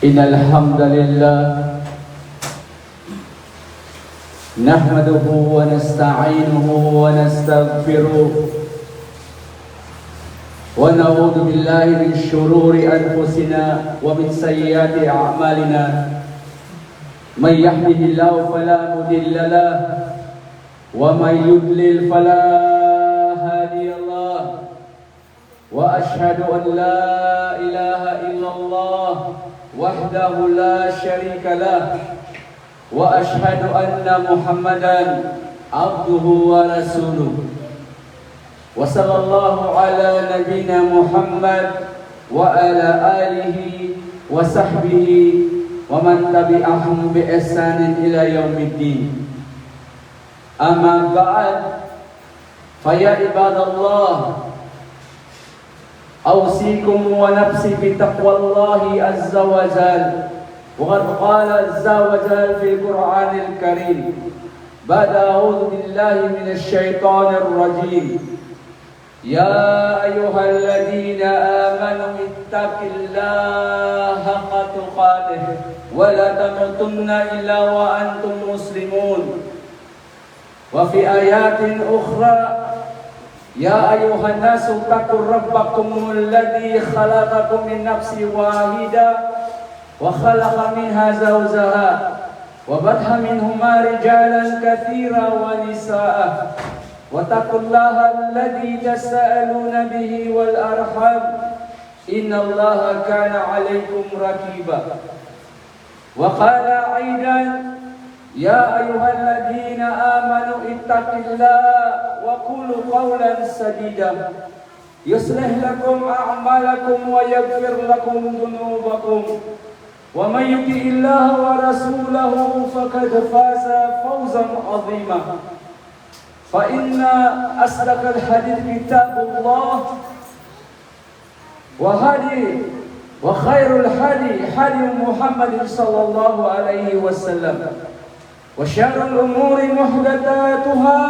إن الحمد لله نحمده ونستعينه ونستغفره ونعوذ بالله من شرور أنفسنا ومن سيئات أعمالنا من يهده الله فلا مضل له ومن يضلل فلا هادي له وأشهد أن لا إله إلا الله وحده لا شريك له وأشهد أن محمدا عبده ورسوله وصلى الله على نبينا محمد وعلى آله وصحبه ومن تبعهم بإحسان إلى يوم الدين. أما بعد فيا عباد الله أوصيكم ونفسي بتقوى الله عز وجل. وقد قال عز وجل في القرآن الكريم بعد أعوذ بالله من الشيطان الرجيم يا أيها الذين آمنوا اتقوا الله حق تقاته ولا تموتن إلا وأنتم مسلمون. وفي آيات أخرى يا أيها الناس اتقوا ربكم الذي خلقكم من نفس واحدة وخلق منها زوجها وبث منهما رجالا كثيرا ونساء واتقوا الله الذي تساءلون به والأرحام إن الله كان عليكم رقيبا. وقال أيضا يا أيها الذين آمنوا اتقوا الله وقولوا قولا سديدا يصلح لكم أعمالكم ويغفر لكم ذنوبكم ومن يطع الله ورسوله فقد فاز فوزا عظيما. فإن أصدق الحديث كتاب الله وخير الهدي هدي محمد صلى الله عليه وسلم وشر الأمور محدثاتها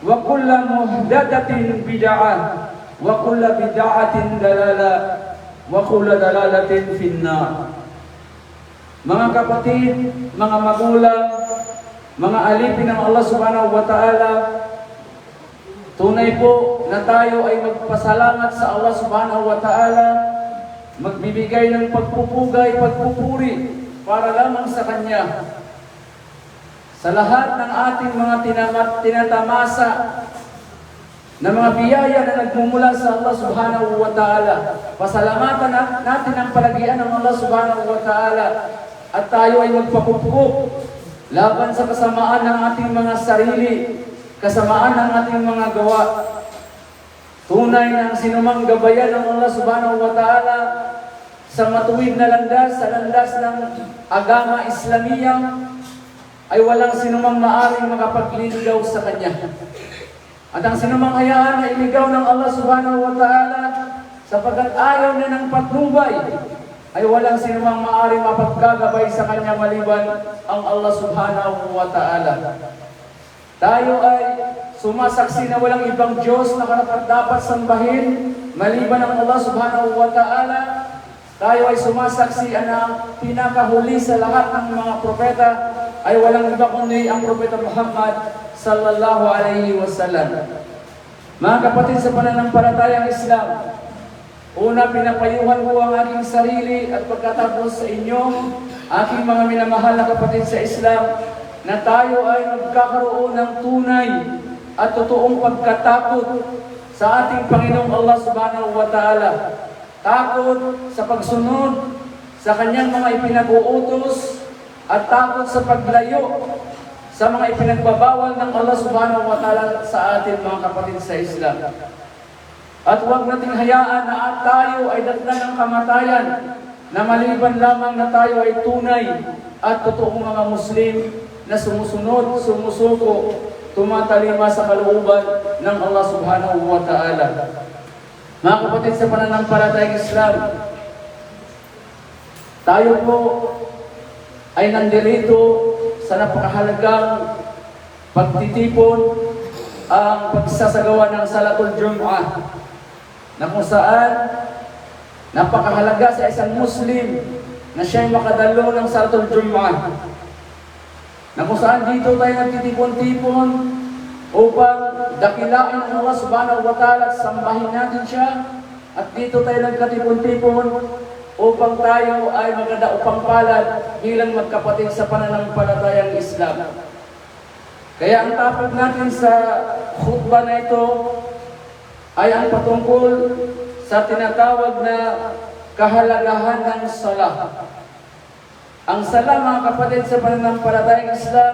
وكل محدثة بدعة وكل بدعة ضلالة وكل ضلالة في النار. Mga kapatid, mga magulang, mga alipin ng Allah subhanahu wa ta'ala, tunay po na tayo ay magpasalamat sa Allah subhanahu wa ta'ala, magbibigay ng pagpupugay, pagpupuri para lamang sa Kanya. Sa lahat ng ating mga tinatamasa na mga biyaya na nagmumula sa Allah subhanahu wa ta'ala, pasalamatan natin ang palagian ng Allah subhanahu wa ta'ala at tayo ay magpapupuk laban sa kasamaan ng ating mga sarili, kasamaan ng ating mga gawa. Tunay na ang sinumang gabayan ng Allah subhanahu wa ta'ala sa matuwid na landas, sa landas ng agama Islamiyya, ay walang sinumang maaring makapagliligaw sa Kanya. At ang sinumang hayaan na iligaw ng Allah subhanahu wa ta'ala sapagkat ayaw na ng patnubay, ay walang sinumang maaring mapagkagabay sa Kanya maliban ang Allah subhanahu wa ta'ala. Tayo ay sumasaksi na walang ibang Diyos na karapat-dapat sambahin maliban ang Allah subhanahu wa ta'ala. Tayo ay sumasaksi na pinakahuli sa lahat ng mga propeta ay walang iba kundi ang propeta Muhammad sallallahu alaihi wasallam. Mga kapatid sa pananampalatayang Islam, una, pinapayuhan ko ang aking sarili at pagkatapos sa inyo, aking mga minamahal na kapatid sa Islam, na tayo ay magkakaroon ng tunay at totoong pagkatakot sa ating Panginoong Allah subhanahu wa ta'ala. Takot sa pagsunod sa Kanyang mga ipinag-uutos at takot sa paglayo sa mga ipinagbabawal ng Allah subhanahu wa ta'ala sa ating mga kapatid sa Islam. At huwag nating hayaan na tayo ay datnan ng kamatayan na maliban lamang na tayo ay tunay at totoong mga Muslim na sumusunod, sumusuko, tumatalima sa kalooban ng Allah subhanahu wa ta'ala. Mga kapatid sa pananampalatayang Islam, tayo po ay nandirito sa napakahalagang pagtitipon ang pagsasagawa ng Salatul Jum'ah, na kung saan napakahalaga sa isang Muslim na siya'y makadalo ng Salatul Jum'ah, na kung saan dito tayo nagtitipon-tipon upang dakilain ang Allah subhanahu wa ta'ala at sambahin natin siya. At dito tayo nagkatipon-tipon upang tayo ay magkadaupang palad bilang magkapatid sa pananampalatayang Islam. Kaya ang topic natin sa khutbah na ito ay ang patungkol sa tinatawag na kahalagahan ng salah. Ang salah, mga kapatid sa pananampalatayang Islam,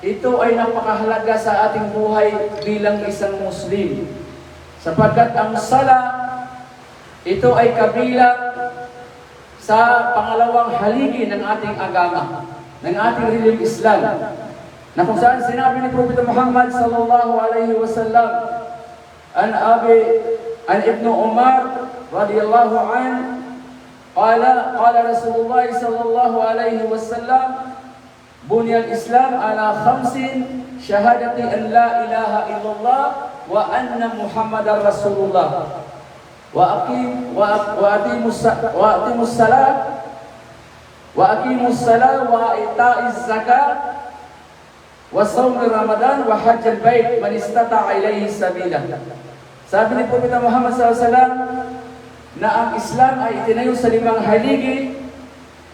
ito ay napakahalaga sa ating buhay bilang isang Muslim. Sapagkat ang salah, ito ay kabilang sa pangalawang haligi ng ating agama, ng ating religi Islam, na kung saan sinabi ni Prophet Muhammad sallallahu alaihi wasallam, an Ibn Umar radhiyallahu anhu, قال رسول الله صلى الله عليه وسلم بني الإسلام على 5 شهادة أن لا إله إلا الله وأن محمد رسول الله وأقيموا الصلاة وإيتاء الزكاة وصوم رمضان وحج البيت من استطاع إليه سبيلا. Sabi ni Prophet Muhammad SAW na ang Islam ay itinayo sa 5 haligi,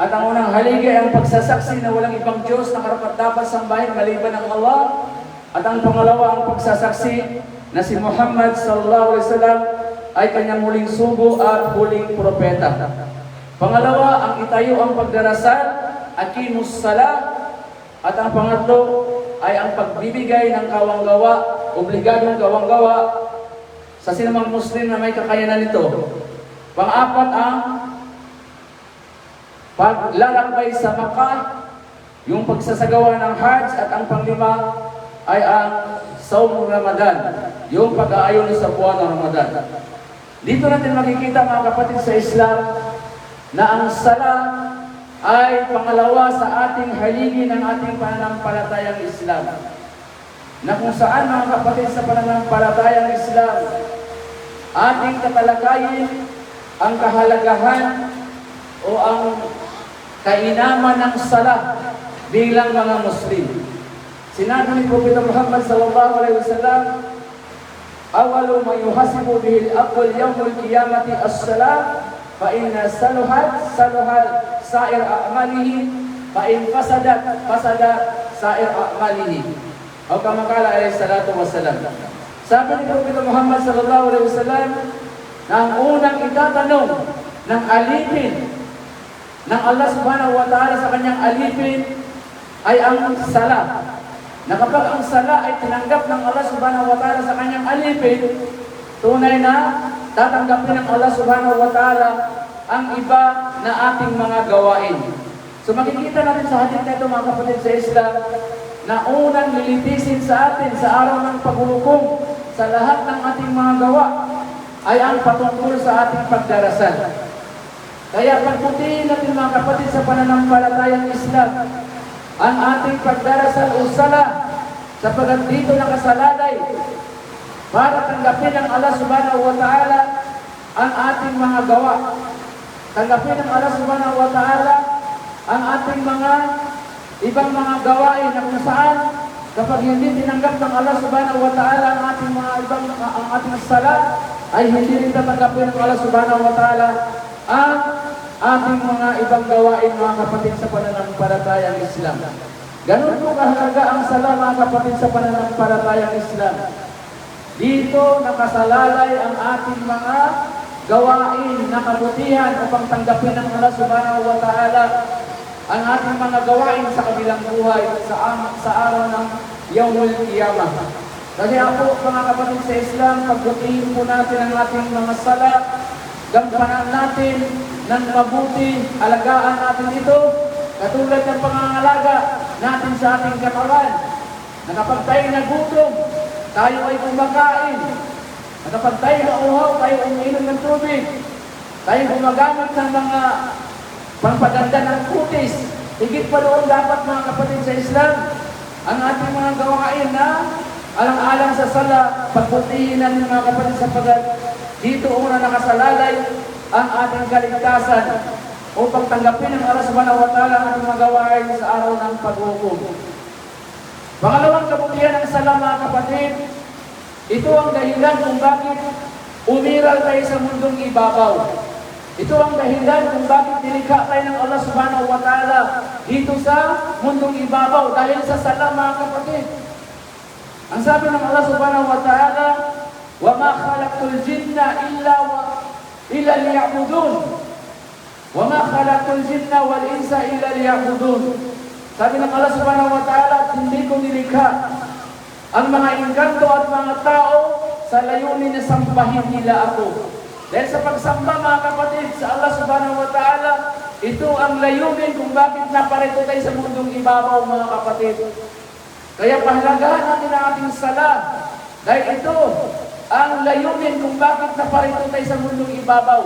at ang unang haligi ay ang pagsasaksi na walang ibang Diyos na karapat-dapat sambahin maliban ng Allah, at ang pangalawa ang pagsasaksi na si Muhammad sallallahu alaihi wasallam ay kanyang huling sugo at huling propeta. Pangalawa, ang itayo ang pagdarasal, aqimus salah, at ang pangatlo ay ang pagbibigay ng kawanggawa, obligadong kawanggawa sa sinumang Muslim na may kakayanan nito. Pang-apat, ang paglalakbay sa Makkah, yung pagsasagawa ng Hajj, at ang panglima ay ang Saum Ramadan, yung pag-aayon sa buwan ng Ramadan. Dito natin makikita, mga kapatid sa Islam, na ang salah ay pangalawa sa ating haligi ng ating pananampalatayang Islam. Na kung saan, mga kapatid sa pananampalatayang Islam, ating tatalakayin ang kahalagahan o ang kainaman ng salah bilang mga Muslim. Sinabi ni Prophet Muhammad sallallahu alaihi wasallam, awalu ma yuhasibu bihi al-aqwal yawm al-qiyamati as-salah, fa inna saluhat sa'ir a'malihi, fa in fasadat sa'ir a'malihi. O kama kala alayhi salatu wassalam. Sabi ni Prophet Muhammad sallallahu alaihi wasallam na ang unang itatanong ng alipin ng Allah subhanahu wa ta'ala sa kanyang alipin ay ang salah. Na kapag ang salah ay tinanggap ng Allah subhanahu wa ta'ala sa kanyang alipin, tunay na tatanggapin ng Allah subhanahu wa ta'ala ang iba na ating mga gawain. So makikita natin sa hadith na ito, mga kapatid sa Islam, na unang lilitisin sa atin sa araw ng paghuhukom sa lahat ng ating mga gawa ay ang patungkol sa ating pagdarasal. Kaya pagputihin natin, mga kapatid sa pananampalatayang Islam, ang ating pagdarasal o salah, sapagkat dito nakasalalay para tanggapin ng Allah subhanahu wa ta'ala ang ating mga gawa. Tanggapin ng Allah subhanahu wa ta'ala ang ating mga ibang mga gawain na kung saan kapag hindi tinanggap ng Allah subhanahu wa ta'ala ang ating mga ang ating salat, ay hindi rin tatanggapin ng Allah subhanahu wa ta'ala ang ating mga ibang gawain, mga kapatid sa pananampalatayang Islam. Ganun po kahalaga ang salat, mga kapatid sa pananampalatayang Islam. Dito nakasalalay ang ating mga gawain na kabutihan upang tanggapin ng Allah subhanahu wa ta'ala ang ating mga gawain sa kabilang buhay sa araw ng Yawmul Qiyamah. Kaya po, mga kapatid sa Islam, pagbutihin po natin ang ating mga salat, gampanan natin ng mabuti, alagaan natin ito, katulad ng pangangalaga natin sa ating katawan. Na kapag tayo nagutom, tayo ay kumakain. Na kapag tayo nauhaw, tayo umiinom ng tubig. Tayo gumagamit ng mga pangpaganda ng kutis. Higit pa doon dapat, mga kapatid sa Islam, ang ating mga gawain na alang-alang sa sala, pagbutihin natin, mga kapatid, sa pagkat dito una nakasalalay ang ating kaligtasan. upang tanggapin ng Allah subhanahu wa ta'ala ang ating mga gawain sa araw ng paghukom. Pangalawang kabutihan ng sala, mga kapatid, ito ang dahilan kung bakit umiral tayo sa mundong ibabaw. Ito ang dahilan kung bakit nilikha tayo ng Allah subhanahu wa ta'ala dito sa mundong ibabaw, dahil sa sala, mga kapatid. Ang sabi ng Allah subhanahu wa ta'ala, وَمَا خَلَقْتُ الْجِنَّ إِلَّا لِيَعْبُدُونَ وَمَا خَلَقْتُ الْجِنَّ وَالْإِنسَ إِلَّا لِيَعْبُدُونَ. Sabi ng Allah subhanahu wa ta'ala, hindi ko nilikha ang mga engkanto at mga tao sa layunin na sambahin nila ako. Dahil sa pagsamba, mga kapatid, sa Allah subhanahu wa ta'ala, ito ang layunin kung bakit naparito tayo sa mundong ibabaw, mga kapatid. Kaya pahalagahan natin ang ating sala, dahil ito ang layunin kung bakit naparito tayo sa mundong ibabaw.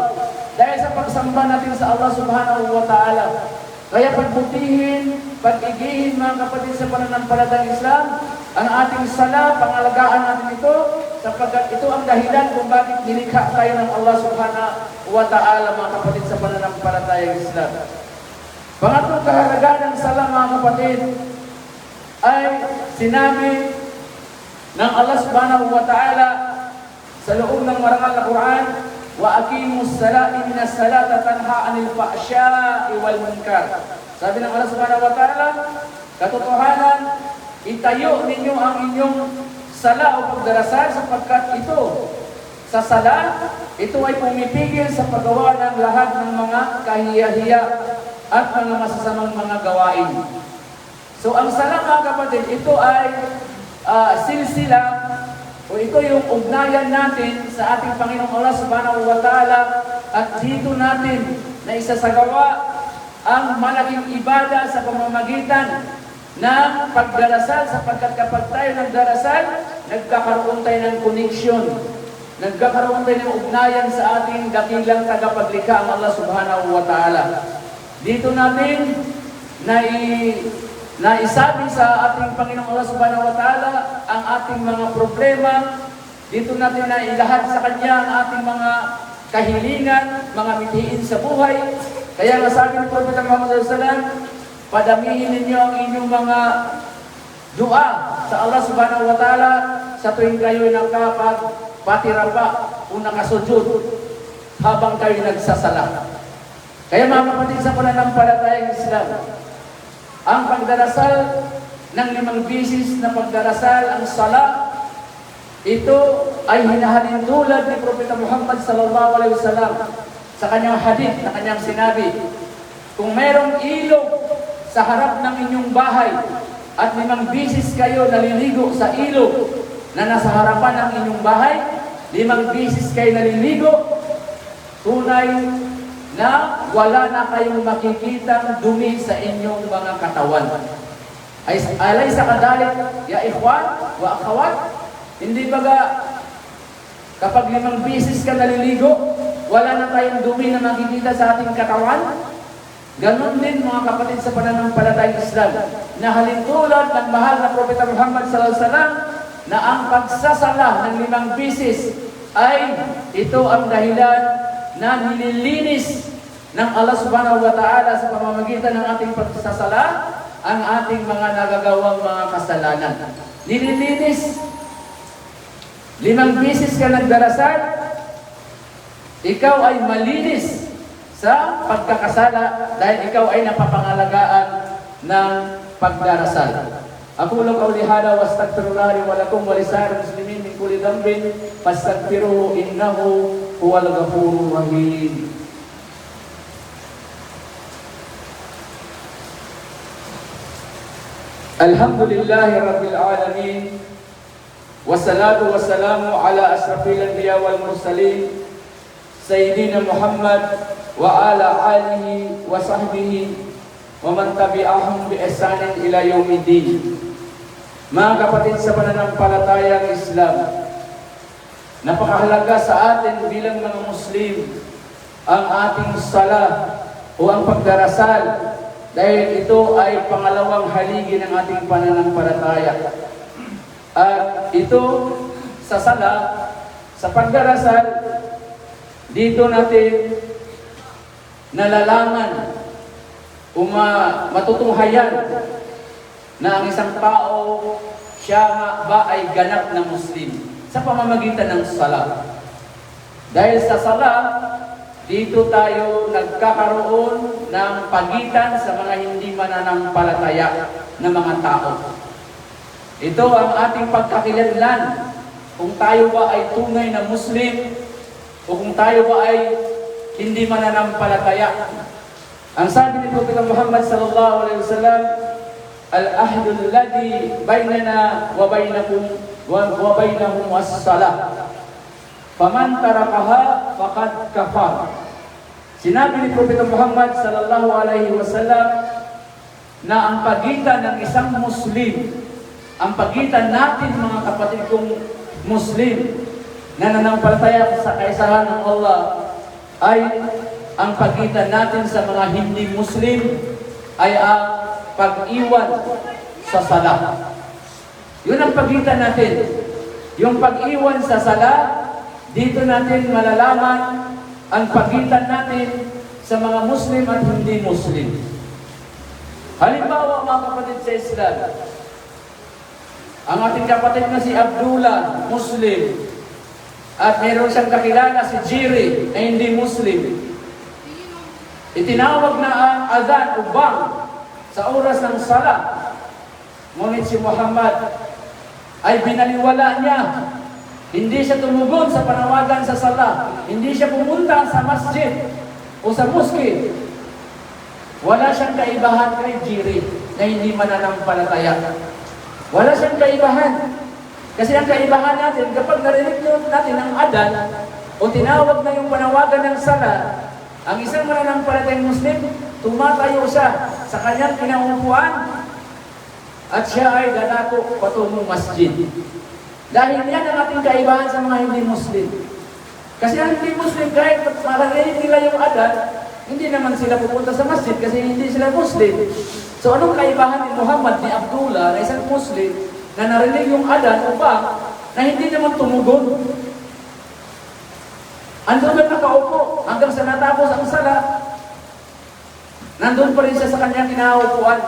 Dahil sa pagsamba natin sa Allah subhanahu wa ta'ala. Kaya pagbutihin, pag-igihin, mga kapatid, sa pananampalatayang Islam, ang ating sala, pangalagaan natin ito, sapagkat ito ang dahilan kung bakit nilikha tayo ng Allah subhanahu wa ta'ala, mga kapatid, sa pananampalatayang Islam. Pangatlong kahalagaan ng sala, mga kapatid, ay sinabi ng Allah subhanahu wa ta'ala sa loob ng marangal na Quran, وَأَقِيمُوا الصَّلَاةَ إِنَّ الصَّلَاةَ تَنْهَى عَنِ الْفَحْشَاءِ وَالْمُنكَرِ. Sabi ng Allah subhanahu wa ta'ala, katotohanan, itayo ninyo ang inyong sala o pagdarasal, sapagkat ito, sa sala, ito ay pumipigil sa paggawa ng lahat ng mga kahiya-hiya at mga masasamang mga gawain. So ang sala, mga kapatid, ito ay silsila, o ito yung ugnayan natin sa ating Panginoong Allah subhanahu wa ta'ala, at dito natin na isasagawa ang malaking ibada sa pamamagitan ng pagdarasal, sapagkat kapag tayo nagdarasal, nagkakaroon tayo ng connection, nagkakaroon tayo ng ugnayan sa ating dakilang tagapaglikha, ang Allah subhanahu wa ta'ala. Dito natin naisabi sa ating Panginoong Allah subhanahu wa ta'ala ang ating mga problema. Dito natin na ilahat sa Kanya ang ating mga kahilingan, mga mithiin sa buhay. Kaya nga sabi ng Propeta Muhammad sallallahu alaihi wasallam, padamihin ninyo ang inyong mga dua sa Allah subhanahu wa ta'ala sa tuwing kayo nakapagpatirapa o nakasujud habang kayo nagsasala. Kaya mga kapatid, sa pananampalatayang Islam, ang pagdarasal ng 5 bisis na pagdarasal, ang sala, ito ay hinahalin tulad ni Propeta Muhammad sallallahu alaihi wasallam sa kanyang hadith na kanyang sinabi, kung mayroong ilog sa harap ng inyong bahay at 5 bisis kayo naliligo sa ilog na nasa harapan ng inyong bahay, 5 bisis kayo naliligo, tunay na wala na kayong makikitang dumi sa inyong mga katawan. Alay sa kadalik, ya ikhwan wa akhawat, hindi baga kapag 5 bisis ka naliligo, wala na tayong dumi na makikita sa ating katawan? Ganon din, mga kapatid, sa pananampalatayang Islam, na halintulad ng mahal na Propeta Muhammad sallallahu alaihi wasallam na ang pagsasala ng 5 bisis ay ito ang dahilan na nililinis ng Allah subhanahu wa ta'ala sa pamamagitan ng ating pagsasala ang ating mga nagagawang mga kasalanan. Nililinis. 5 bisis ka nagdarasal, ikaw ay malinis sa pagkakasala dahil ikaw ay napapangalagaan ng pagdarasal. Aqulu qawli hada wastaghfirullah li wa lakum wa lisa'iril muslimin min kulli dhanbin fastaghfiruhu innahu huwal ghafurur rahim. Alhamdulillahi rabbil alamin, wassalatu wassalamu ala asrafil anbiya wal mursalin sayyidina Muhammad wa ala alihi wa sahbihi wa man tabi'ahum bi ihsanin ila yaumiddin. Mga kapatid sa pananampalatayang Islam, napakahalaga sa atin bilang mga Muslim ang ating sala o ang pagdarasal, dahil ito ay pangalawang haligi ng ating pananampalataya. At ito sa sala, sa pagdarasal, dito natin nalalaman o matutunghayan na ang isang tao siya nga ba ay ganap na Muslim sa pamamagitan ng sala. Dahil sa sala, dito tayo nagkakaroon ng pagitan sa mga hindi mananampalataya na mga tao. Ito ang ating pagkakilanlan kung tayo ba ay tunay na Muslim o kung tayo ba ay hindi mananampalataya. Ang sabi ni Propeta Muhammad sallallahu alaihi wasallam, al-ahdul ladhi bainana wa bainahum as-salah. Faman tarakaha faqad kafar. Sinabi ni Propeta Muhammad sallallahu alaihi wasallam na ang pagitan ng isang Muslim, ang pagitan natin mga kapatid kong Muslim na nananampalataya sa kaisahan ng Allah ay ang pagitan natin sa mga hindi Muslim ay ang pag-iwan sa sala. Yun ang pagitan natin. Yung pag-iwan sa sala, dito natin malalaman ang pagitan natin sa mga Muslim at hindi Muslim. Halimbawa mga kapatid sa Islam, ang ating kapatid na si Abdullah, Muslim, at mayroon siyang kakilala si Jiri na hindi Muslim. Itinawag na ang adhan o bang sa oras ng sala. Ngunit si Muhammad ay binaliwala niya. Hindi siya tumugon sa panawagan sa sala. Hindi siya pumunta sa masjid o sa moske. Wala siyang kaibahan kay Jiri na hindi mananampalataya. Wala siyang kaibahan. Kasi ang kaibahan natin, kapag narinig natin ang adhan o tinawag na yung panawagan ng sala, ang isang mananampalatayang Muslim, tumatayo siya sa kanyang kinaupuan at siya ay dadako patungong masjid. Dahil yan ang ating kaibahan sa mga hindi Muslim. Kasi ang hindi Muslim, kahit marinig nila yung adhan, hindi naman sila pupunta sa masjid kasi hindi sila Muslim. So anong kaibahan ni Muhammad, ni Abdullah, na isang Muslim, na narinig yung adhan o ba, na hindi naman tumugon? Andun lang nakaupo hanggang sa natapos ang sala. Nandun pa rin siya sa kanyang kinaupuan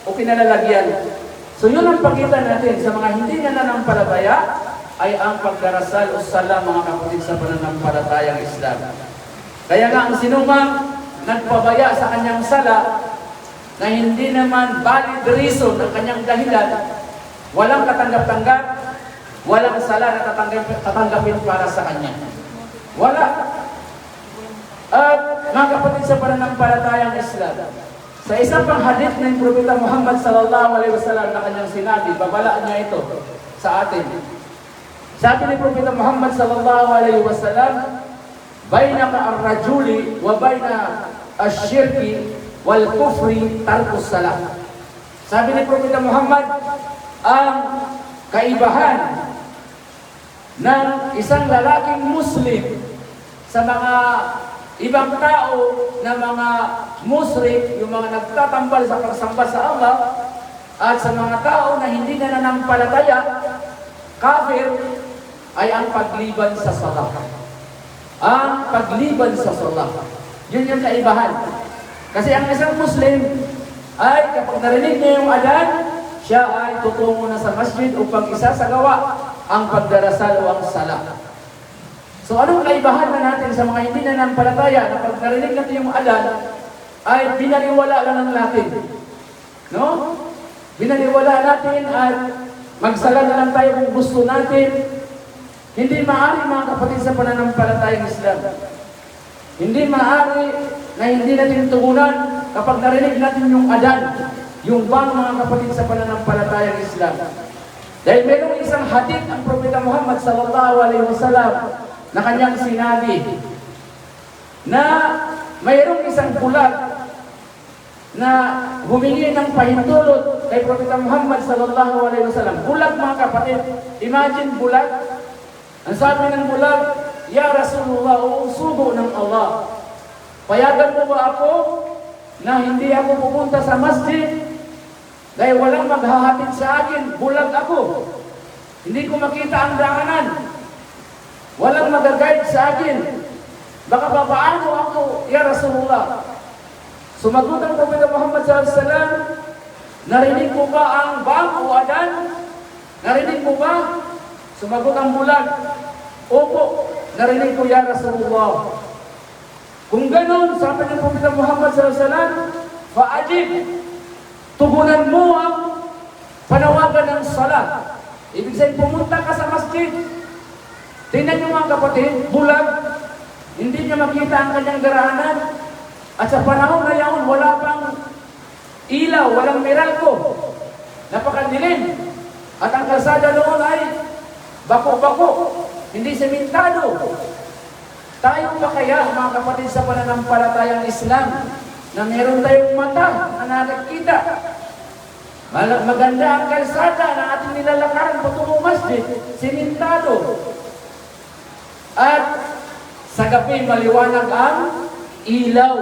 o kinalalagyan. So yun ang pagitan natin sa mga hindi nananampalataya ay ang pagdarasal o sala mga kapatid sa pananampalatayang Islam. Kaya nga ang sinumang nagpabaya sa kanyang sala na hindi naman valid reason ang kanyang dahilan, walang katanggap-tanggap, walang sala na tatanggapin para sa kanya. Wala. At mga kapatid sa pananampalatayang Islam, sa isang pang hadith ng Propeta Muhammad sallallahu alaihi wasallam na kanyang sinabi, babalaan niya ito sa atin. Sabi ni Propeta Muhammad sallallahu alaihi wasallam, bainaka ar-rajuli wa baina asy-syirki wal kufri tarkus salah. Sabi ni Propeta Muhammad, ang kaibahan ng isang lalaking Muslim sa mga ibang tao na mga musyrik, yung mga nagtatambal sa pagsamba sa Allah, at sa mga tao na hindi na nanampalataya, kafir, ay ang pagliban sa salah. Ang pagliban sa salah. Yun yung kaibahan. Kasi ang isang Muslim ay kapag narinig niya yung adhan, siya ay tutungo na sa masjid upang isasagawa ang pagdarasal o ang sala. So anong kaibahan na natin sa mga hindi nanampalataya na pag narinig natin yung adhan, ay binaliwala lang natin. No? Binaliwala natin at magsala na lang tayo kung gusto natin. Hindi maaari mga kapatid sa pananampalatayang Islam. Hindi maaari na hindi natin tugunan kapag narinig natin yung adhan, yung bang mga kapatid sa pananampalatayang Islam. Dahil mayroong isang hadith ang Propeta Muhammad sallallahu alaihi wasallam na kanyang sinabi na mayroong isang bulag na humingi ng pahintulot kay Propeta Muhammad sallallahu alaihi wasallam. Bulag mga kapatid, imagine bulag. Ang sabi ng bulag, Ya Rasulullah, uusugo ng Allah. Payagan mo ba ako na hindi ako pupunta sa masjid dahil walang maghahatid sa akin, bulag ako. Hindi ko makita ang daanan. Walang mag-guide sa akin. Baka papaano ako, Ya Rasulullah? Sumagot ang Propeta Muhammad SAW, narinig mo ba ang bang o adan? Narinig mo ba? Sumagot ang bulag, opo, narinig ko ya Rasulullah. Kung ganon, sabi ng Propeta Muhammad SAW, fa'ajib, tugunan mo ang panawagan ng salat. Ibig sabihin, pumunta ka sa masjid. Tingnan niyo mga kapatid, bulag, hindi niya makita ang kanyang daraanan. At sa panahon na yaon, wala pang ilaw, walang meralco. Napakadilim. At ang kalsada noon ay bako-bako, hindi sementado. Tayo pa kaya, mga kapatid, sa pananampalatayang Islam, na meron tayong mata na nakikita. Maganda ang kalsada na ating nilalakaran patungong masjid, sementado. At sa gabi, maliwanag ang ilaw.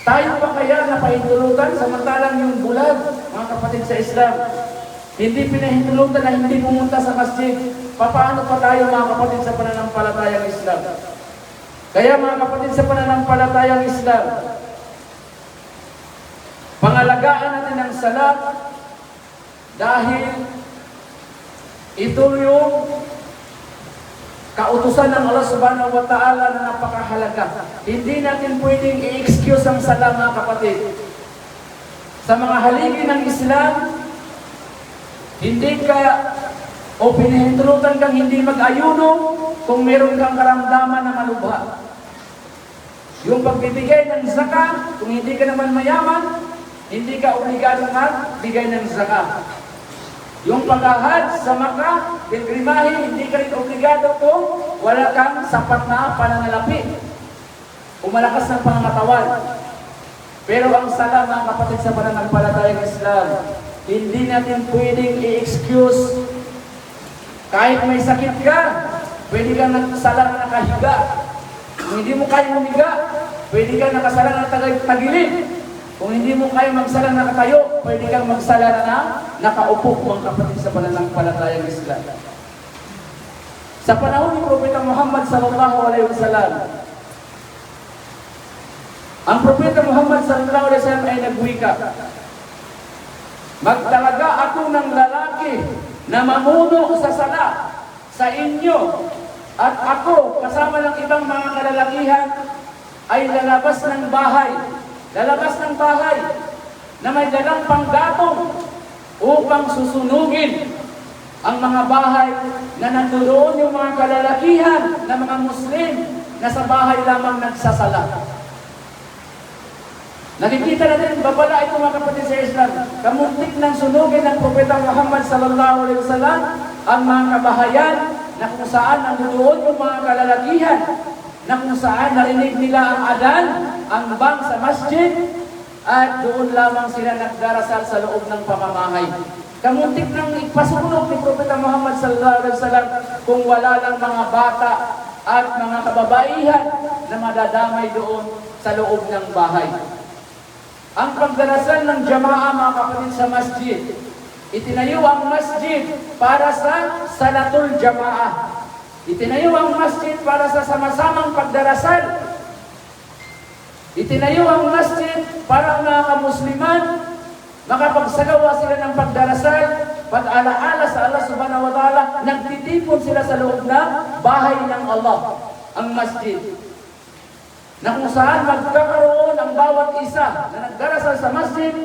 Tayo pa kaya napahintulutan samantalang yung bulag, mga kapatid sa Islam, hindi pinahintulutan na hindi pumunta sa masjid. Paano pa tayo, mga kapatid, sa pananampalatayang Islam? Kaya, mga kapatid, sa pananampalatayang Islam, pangalagaan natin ang salat dahil ito yung kautusan ng Allah Subhanahu wa Ta'ala na napakahalaga. Hindi natin pwedeng i-excuse ang salat, mga kapatid. Sa mga haligi ng Islam, hindi ka o pinahintulutan kang hindi mag-ayuno kung meron kang karamdaman na malubha. Yung pagbibigay ng zakat, kung hindi ka naman mayaman, hindi ka obligado magbigay ng zakat. Yung paghahad sa Makkah, pilgrimahe, hindi ka rin obligado kung wala kang sapat na pananalapi o malakas ng pangangatawan. Pero ang sala, mga kapatid, sa pananampalatayang Islam, hindi natin pwedeng i-excuse. Kahit may sakit ka, pwede ka nagsala na nakahiga. Kung hindi mo kaya humiga, pwede ka nakasala na tagilid. Kung hindi mo kaya magsala na nakatayo, pwede kang magsala na nakaupo, mga kapatid, sa pananampalatayang Islam. Sa panahon ni Propeta Muhammad sallallahu alaihi wasallam, ang Propeta Muhammad sallallahu alaihi wasallam ay nagwika, magtalaga ako ng lalaki na mamuno sa sala sa inyo, at ako kasama ng ibang mga kalalakihan ay lalabas ng bahay na may dalang panggatong upang susunugin ang mga bahay na nandoon yung mga kalalakihan na mga Muslim na sa bahay lamang nagsasala. Nakikita natin, babala ito, mga kapatid sa Islam, kamuntik ng sunugin ng Propeta Muhammad sallallahu alaihi wasallam ang mga kabahayan na kung saan nandoon yung mga kalalakihan, na kung saan narinig nila ang adan, ang bang sa masjid, at doon lamang sila nagdarasal sa loob ng pamamahay. Kamuntik nang ipasunog ni Propeta Muhammad sallallahu alaihi wasallam kung wala lang mga bata at mga kababaihan na madadamay doon sa loob ng bahay. Ang pagdarasal ng jamaah, mga kapatid, sa masjid, itinayo ang masjid para sa salatul jamaah. Itinayo ang masjid para sa sama-samang pagdarasal. Itinayo ang masjid para ang mga kamusliman makapagsagawa sila ng pagdarasal, pag-alaala sa Allah Subhanahu wa Ta'ala, nagtitipon sila sa loob ng bahay ng Allah, ang masjid, na kung saan magkakaroon ang bawat isa na nagdarasal sa masjid.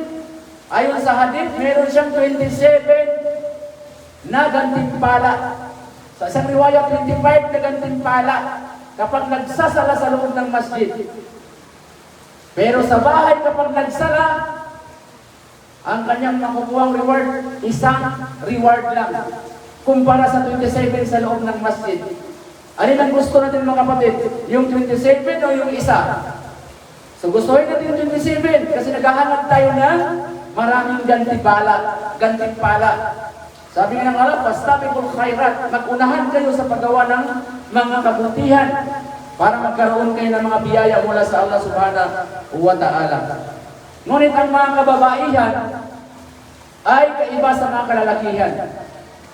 Ayon sa hadith, meron siyang 27 na gantimpala. Sa isang riwaya, 25 na gantimpala kapag nagsasala sa loob ng masjid. Pero sa bahay, kapag nagsala, ang kanyang makukuhang reward, isang reward lang, kumpara sa 27 sa loob ng masjid. Alin ang gusto natin, mga kapatid? Yung 27 o yung isa? So gustuhin natin yung 27 kasi naghahanap tayo ng maraming gantimpala. Sabi nga ng Allah, fastabiqul khairat, mag-unahan kayo sa paggawa ng mga kabutihan para magkaroon kayo ng mga biyaya mula sa Allah Subhanahu wa Ta'ala. Ngunit ang mga kababaihan ay kaiba sa mga kalalakihan.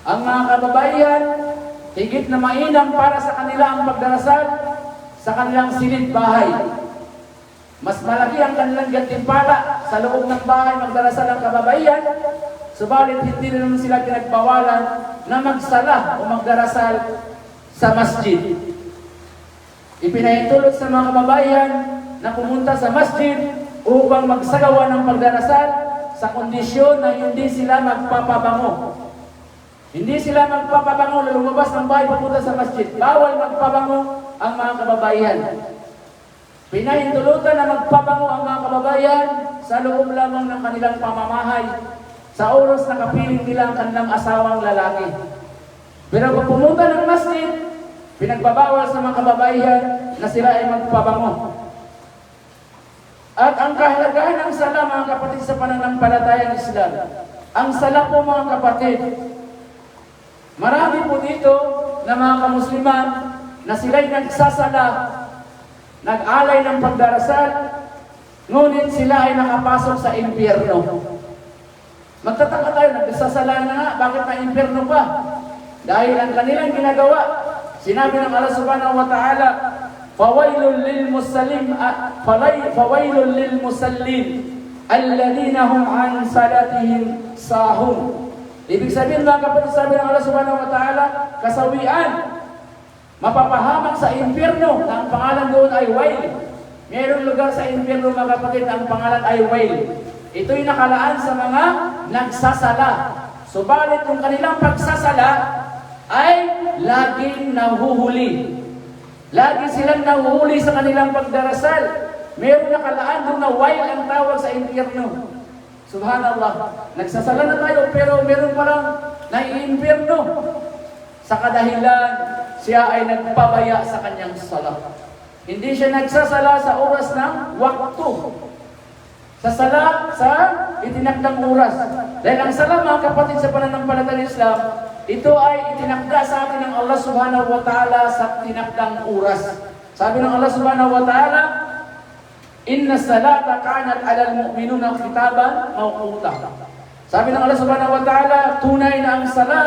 Ang mga kababaihan, higit na mainam para sa kanila ang pagdarasal sa kanilang silid bahay. Mas malaki ang kanilang gantimpala sa loob ng bahay magdarasal ang kababaihan, subalit hindi na naman sila pinagbawalan na magsala o magdarasal sa masjid. Ipinahintulot sa mga kababaihan na pumunta sa masjid upang magsagawa ng pagdarasal sa kondisyon na hindi sila magpapabango. Hindi sila magpapabango na lumabas ng bahay papunta sa masjid. Bawal magpabango ang mga kababaihan. Pinahintulutan na magpabango ang mga kababaihan sa loob lamang ng kanilang pamamahay sa oras na kapiling nila ang kanilang asawang lalaki. Pero kung pumunta ng masjid, pinagbabawal sa mga kababaihan na sila ay magpabango. At ang kahalagahan ng sala, mga kapatid, sa pananampalatayang Islam. Ang sala po, mga kapatid, marami po dito na mga kamusliman na sila'y nagsasala, nag-alay ng pagdarasal, ngunit sila ay nakapasok sa impyerno. Magtataka tayo, nagsasala na nga, bakit na impyerno pa? Dahil ang kanilang ginagawa, sinabi ng Allah subhanahu wa ta'ala, فَوَيْلٌ لِلْمُسَلِّينَ الَّذِينَ هُمْ عَنْ صَلَاتِهِمْ سَاهُونَ. Ibig sabihin, mga kapatid, sabi ng Allah subhanahu wa ta'ala, kasawian, mapapahamak sa impyerno, na ang pangalan doon ay Wail. Mayroong lugar sa impyerno, mga kapatid, ang pangalan ay Wail. Ito'y nakalaan sa mga nagsasala. Subalit yung kanilang pagsasala ay laging nahuhuli. Lagi silang nahuhuli sa kanilang pagdarasal. Mayroong nakalaan doon na Wail ang tawag sa impyerno. Subhanallah. Nagsasala na tayo pero meron palang naiimpyerno. Sa kadahilan, siya ay nagpabaya sa kanyang sala. Hindi siya nagsasala sa oras ng waktu. Sa sala, sa itinakdang oras. Dahil ang sala, mga kapatid, sa pananampalatayang Islam, ito ay itinakda sa atin ng Allah subhanahu wa ta'ala sa tinakdang oras. Sabi ng Allah subhanahu wa ta'ala, Inna salata kanat alal mu'minuna kitaban mawquta. Sabi ng Allah subhanahu wa ta'ala, tunay na ang sala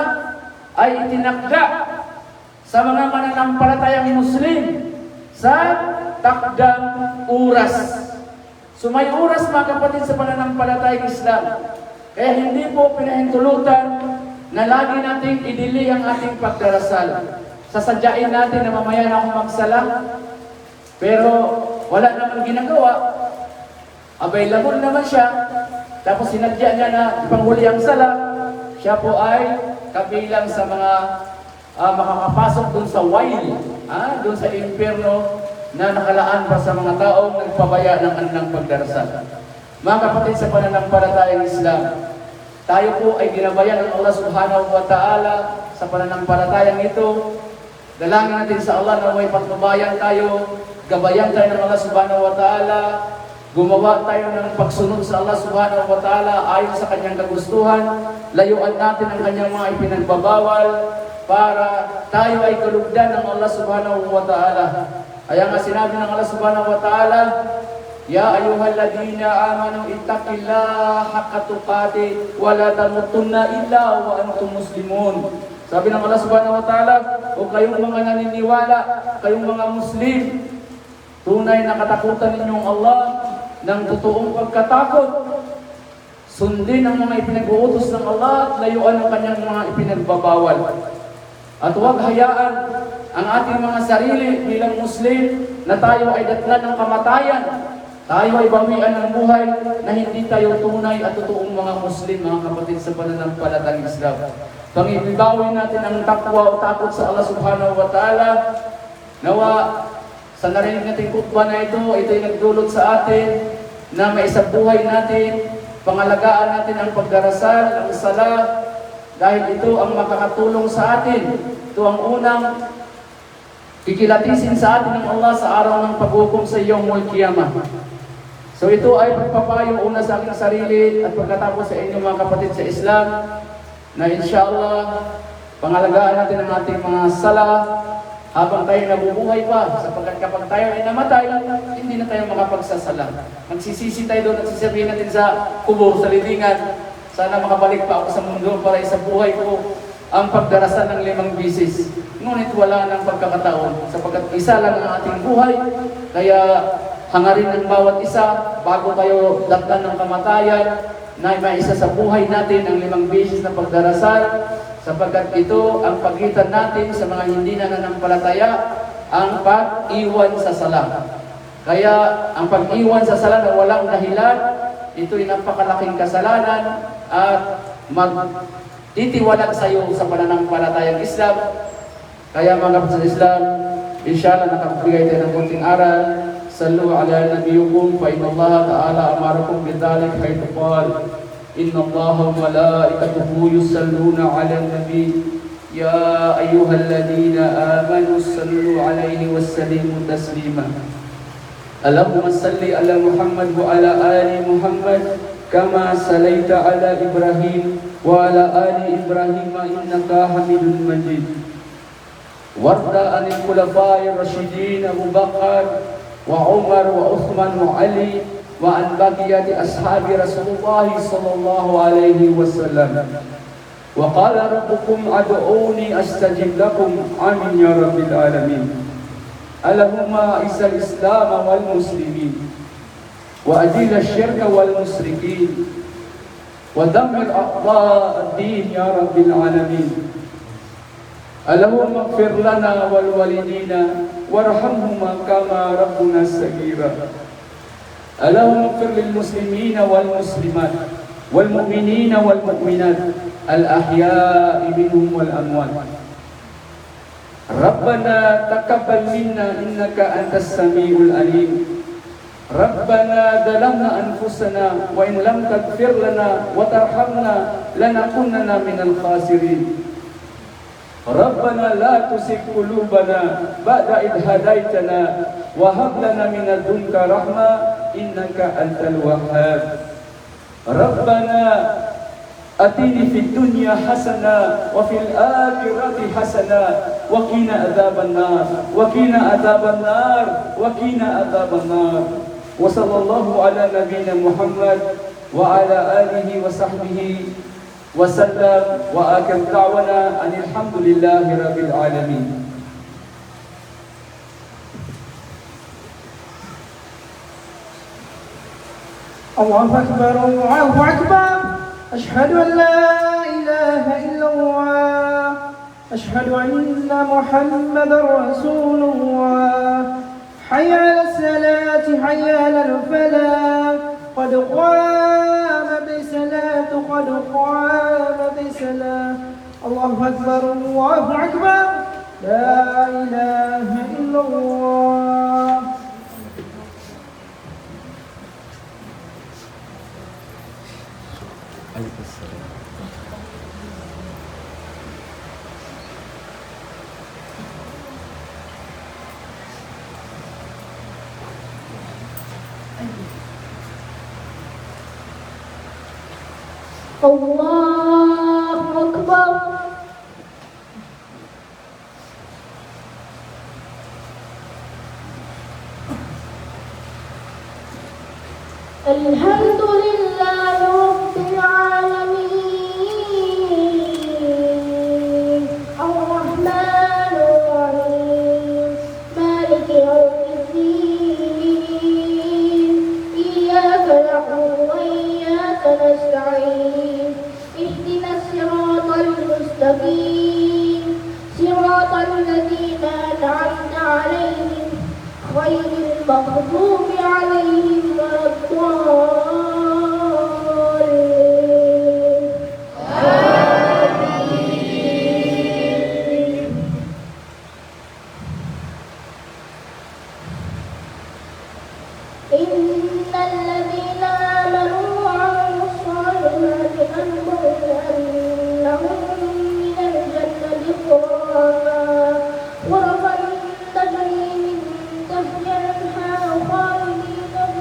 ay itinakda sa mga mananampalatayang Muslim sa takdang oras. So may oras, mga kapatid, sa pananampalatayang Islam. Kaya hindi po pinahintulutan na lagi nating idili ang ating pagdarasal. Sasadyain natin na mamaya na akong magsala, pero wala naman ginagawa. Available naman siya. Tapos sinadya niya na ipanghuli ang sala. Siya po ay kabilang sa mga makakapasok dun sa Wail, dun sa impyerno na nakalaan pa sa mga taong nagpabaya ng kanilang pagdarasal. Mga kapatid, sa pananampalatayang Islam, tayo po ay ginabayan ng Allah subhanahu wa ta'ala sa pananampalatayang ito. Dalangin natin sa Allah na may patnubayan tayo, gabayan tayo ng Allah subhanahu wa ta'ala, gumawa tayo ng pagsunod sa Allah subhanahu wa ta'ala ayon sa kanyang kagustuhan, layuan natin ang kanyang mga ipinagbabawal para tayo ay kalugdan ng Allah subhanahu wa ta'ala. Kaya nga sinabi ng Allah subhanahu wa ta'ala, Ya ayyuhalladhina amanu ittaqillaha haqqa tuqatih wa la tamutunna illa wa antum muslimun. Sabi ng Allah subhanahu wa ta'ala, o kayong mga naniniwala, kayong mga Muslim, tunay na katakutan ninyong Allah ng totoong pagkatakot. Sundin ang mga ipinag-uutos ng Allah at layuan ang kanyang mga ipinagbabawal. At huwag hayaan ang ating mga sarili bilang Muslim na tayo ay datnan ng kamatayan. Tayo ay bawian ng buhay na hindi tayo tunay at totoong mga Muslim, mga kapatid, sa pananampalatayang Islam. Pangibibawin natin ang takwa o takot sa Allah subhanahu wa ta'ala. Nawa, sa narinig natin kutba na ito'y nagdulot sa atin na maisabuhay natin, pangalagaan natin ang pagdarasal, ang sala, dahil ito ang makakatulong sa atin. Ito ang unang kikilatisin sa atin ng Allah sa araw ng paghukom sa Yawmul Qiyamah. So ito ay pagpapayo una sa aking sarili at pagkatapos sa inyo, mga kapatid sa Islam, na inshallah pangalagaan natin ang ating mga sala habang tayo nabubuhay pa, sapagkat kapag tayo ay namatay, hindi na tayo makapagsasala. Magsisisi tayo doon at sasabihin natin sa kubo, sa libingan, sana makabalik pa ako sa mundo para sa buhay ko ang pagdarasal ng 5 bisis. Ngunit wala ng pagkakataon, sapagkat isa lang ang ating buhay, kaya hangarin ng bawat isa bago kayo datnan ng kamatayan, na maisa sa buhay natin ang 5 beses na pagdarasal, sapagkat ito ang pagitan natin sa mga hindi nananampalataya, ang pag-iwan sa sala. Kaya ang pag-iwan sa sala na walang dahilan, ito'y napakalaking kasalanan at magtitiwalag sa iyo sa pananampalatayang Islam. Kaya mga kapatid sa Islam, inshallah nakapagay tayo ng konting aral. Sallu ala nabiyukum fa inna Allah ta'ala amarakum bidhalik haythu qala inna Allah wa malaikatahu yusalluna ala nabi ya ayyuhalladhina amanu sallu alaihi wassallimu taslima. Allahumma salli ala Muhammad wa ala ali Muhammad kama salaita ala Ibrahim wa ala ali Ibrahim innaka Hamidum Majid. Warda anil khulafa'ir rasyidin Abu Bakar wa Umar wa Uthman wa Ali wa an baqiyati ashabi Rasulullah sallallahu alaihi wasallam. Wa qala rabbukum ad'uni astajib lakum. Amin ya rabbil alamin. Allahumma a'izz al-islam wal muslimin wa adil asy-syirka wal musyrikin wa dammir a'da' ad-din ya rabbil alamin. Allahumma ighfir lana wal walidina warhamhuma kama rabbuna saghira. Allahumma ighfir lil muslimina wal muslimat wal mu'minina wal mu'minat al ahya'i minhum wal amwat. Rabbana taqabbal minna innaka antas samiul alim. Rabbana zalamna anfusana wa in lam taghfir lana wa tarhamna lanakunanna minal khasirin. Rabbana la tuzigh qulubana ba'da idh hadaytana wa hab lana min ladunka rahmah innaka antal wahhab. Rabbana atini fid dunya hasanah wa fil akhirati hasanah wa qina adzaban nar wa qina adzaban nar wa qina adzaban nar. Wa sallallahu ala nabiyyina Muhammad wa ala alihi wa sahbihi wasallam wa akhir da'wana alhamdulillahi rabbil alamin. Allahu akbar, Allahu akbar. Ashhadu an la ilaha illallah. Ashhadu anna Muhammadar Rasulullah. Hayya 'alas salati, hayya 'alal falah. قد قام بصلاة قد قام بصلاة. الله أكبر الله أكبر لا إله إلا الله. الله أكبر. الحمد لله رب العالمين الرحمن الرحيم مالك يوم الدين إياك نعبد وإياك نستعين اهدنا الصراط المستقيم صراط الذين أنعمت عليهم غير المغضوب عليهم ولا الضالين. آمين. إن الذين آمنوا وعملوا الصالحات لهم من الجنة غرفا تجري من تحتها الأنهار خالدين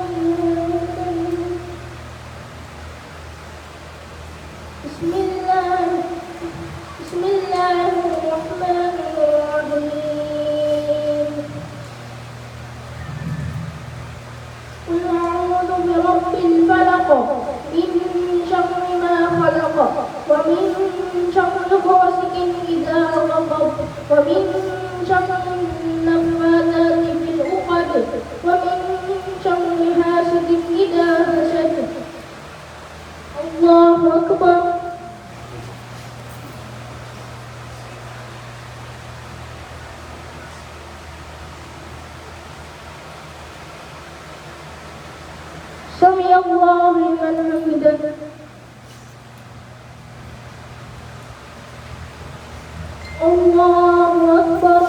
فيها. بسم الله الرحمن الرحيم. قل أعوذ برب الفلق من شر ما خلق ومن شر غاسق إذا وقب ومن شر النفاثات في العقد ومن سمع الله لمن حمده. الله أكبر.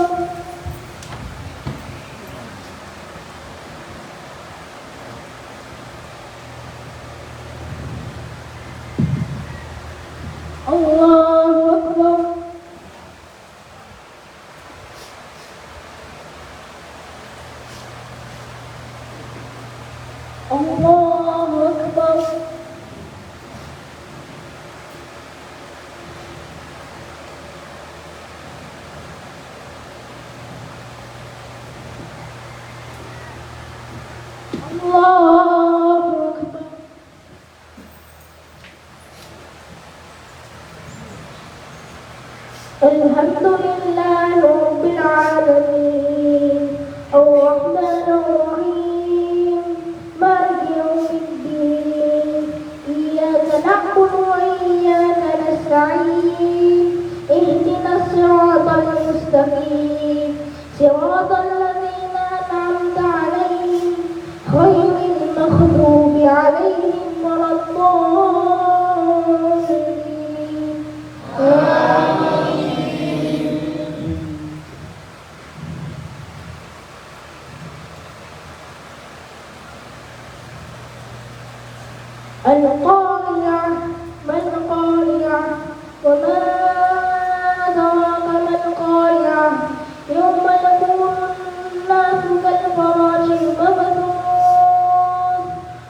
الله أكبر. الله أكبر. الله أكبر. الحمد لله رب العالمين الرحمن الرحيم مالك يوم الدين إياك نعبد وإياك نستعين اهدنا الصراط المستقيم صراط الذين أنعمت عليهم غير المغضوب عليهم ولا الضالين. القارعة ما القارعة وما أدراك ما القارعة يوم يكون الناس كالفراش المبثوث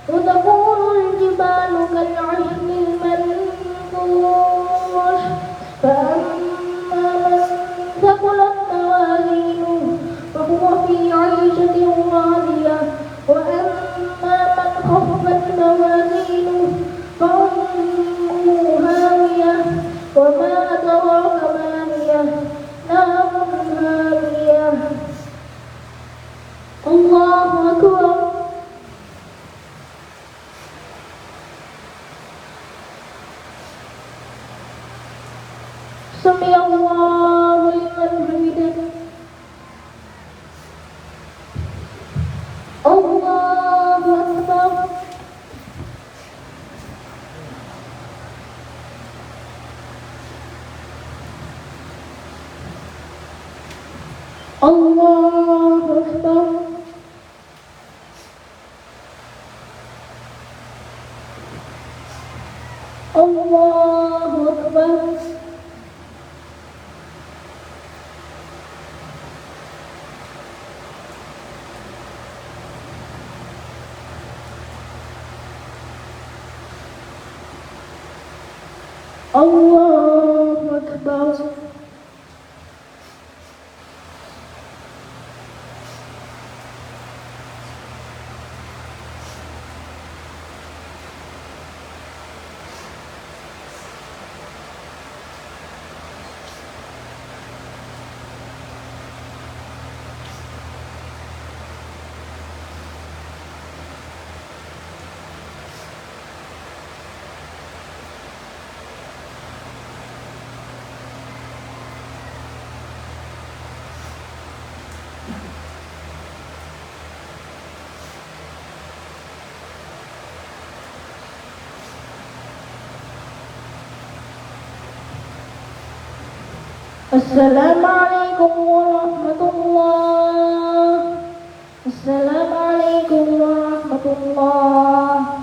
وتكون الجبال كالعهن المنفوش فأما من ثقلت موازينه فهو في عيشة راضية وأما من خفت موازينه فأمه هاوية وما أدراك ما هي نار هامية. الله أكبر. سمع الله لمن حمده. الله أكبر. الله أكبر. الله أكبر. الله أكبر. السلام عليكم ورحمة الله. السلام عليكم ورحمة الله.